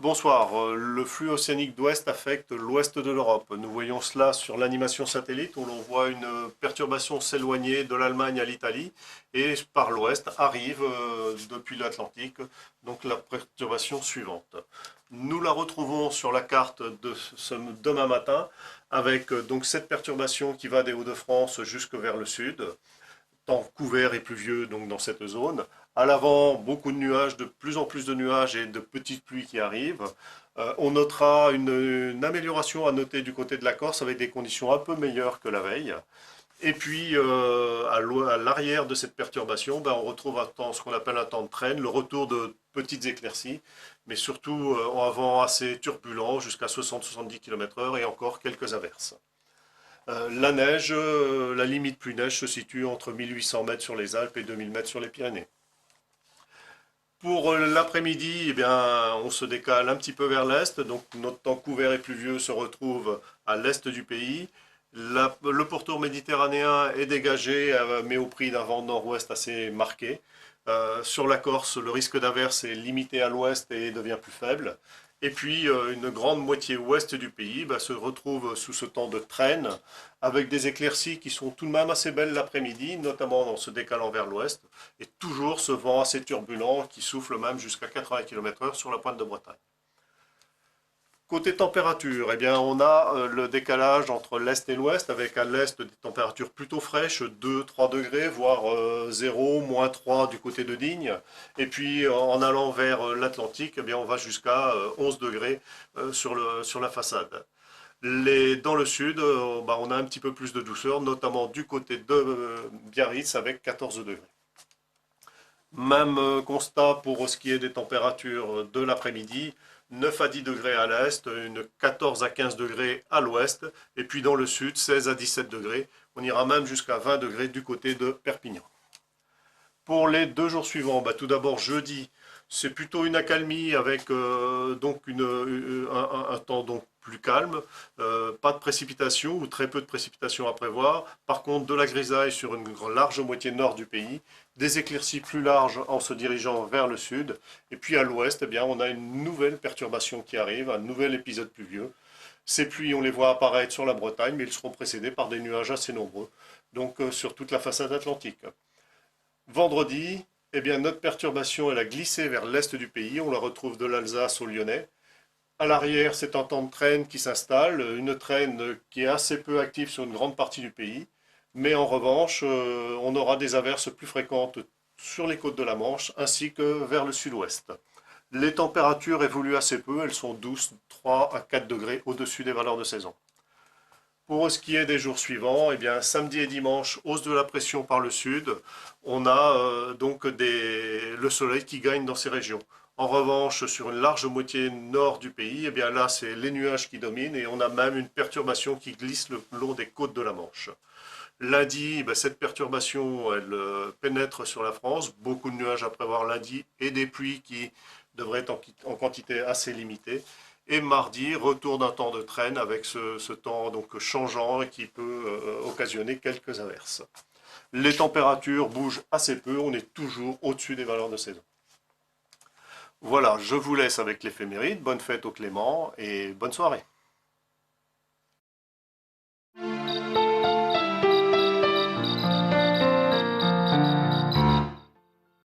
Bonsoir. Le flux océanique d'ouest affecte l'ouest de l'Europe. Nous voyons cela sur l'animation satellite où l'on voit une perturbation s'éloigner de l'Allemagne à l'Italie et par l'ouest arrive depuis l'Atlantique, donc la perturbation suivante. Nous la retrouvons sur la carte de demain matin avec donc cette perturbation qui va des Hauts-de-France jusque vers le sud, temps couvert et pluvieux donc dans cette zone. À l'avant, beaucoup de nuages, de plus en plus de nuages et de petites pluies qui arrivent. On notera une amélioration à noter du côté de la Corse avec des conditions un peu meilleures que la veille. Et puis, à l'arrière de cette perturbation, ben, on retrouve un temps, ce qu'on appelle un temps de traîne, le retour de petites éclaircies, mais surtout en vent assez turbulent, jusqu'à 60-70 km/h et encore quelques averses. La neige, la limite pluie neige se situe entre 1800 mètres sur les Alpes et 2000 mètres sur les Pyrénées. Pour l'après-midi, eh bien, on se décale un petit peu vers l'est, donc notre temps couvert et pluvieux se retrouve à l'est du pays. Le pourtour méditerranéen est dégagé, mais au prix d'un vent nord-ouest assez marqué. Sur la Corse, le risque d'averse est limité à l'ouest et devient plus faible. Et puis, une grande moitié ouest du pays se retrouve sous ce temps de traîne, avec des éclaircies qui sont tout de même assez belles l'après-midi, notamment en se décalant vers l'ouest, et toujours ce vent assez turbulent qui souffle même jusqu'à 80 km/h sur la pointe de Bretagne. Côté température, eh bien, on a le décalage entre l'est et l'ouest, avec à l'est des températures plutôt fraîches, 2-3 degrés, voire 0, -3 du côté de Digne. Et puis en allant vers l'Atlantique, eh bien, on va jusqu'à 11 degrés sur la façade. Dans le sud, on a un petit peu plus de douceur, notamment du côté de Biarritz avec 14 degrés. Même constat pour ce qui est des températures de l'après-midi, 9 à 10 degrés à l'est, 14 à 15 degrés à l'ouest, et puis dans le sud, 16 à 17 degrés. On ira même jusqu'à 20 degrés du côté de Perpignan. Pour les 2 jours suivants, tout d'abord jeudi, c'est plutôt une accalmie avec donc un temps donc plus calme, pas de précipitations ou très peu de précipitations à prévoir. Par contre, de la grisaille sur une large moitié nord du pays, des éclaircies plus larges en se dirigeant vers le sud. Et puis à l'ouest, eh bien, on a une nouvelle perturbation qui arrive, un nouvel épisode pluvieux. Ces pluies, on les voit apparaître sur la Bretagne, mais ils seront précédés par des nuages assez nombreux, donc sur toute la façade atlantique. Vendredi, eh bien, notre perturbation elle a glissé vers l'est du pays, on la retrouve de l'Alsace au Lyonnais. À l'arrière, c'est un temps de traîne qui s'installe, une traîne qui est assez peu active sur une grande partie du pays, mais en revanche, on aura des averses plus fréquentes sur les côtes de la Manche ainsi que vers le sud-ouest. Les températures évoluent assez peu, elles sont douces, 3 à 4 degrés au-dessus des valeurs de saison. Pour ce qui est des jours suivants, eh bien, samedi et dimanche, hausse de la pression par le sud. On a donc le soleil qui gagne dans ces régions. En revanche, sur une large moitié nord du pays, eh bien là, c'est les nuages qui dominent et on a même une perturbation qui glisse le long des côtes de la Manche. Lundi, cette perturbation, elle pénètre sur la France. Beaucoup de nuages à prévoir lundi et des pluies qui devraient être en quantité assez limitée. Et mardi, retour d'un temps de traîne avec ce temps donc changeant et qui peut occasionner quelques averses. Les températures bougent assez peu, on est toujours au-dessus des valeurs de saison. Voilà, je vous laisse avec l'éphéméride. Bonne fête au Clément et bonne soirée.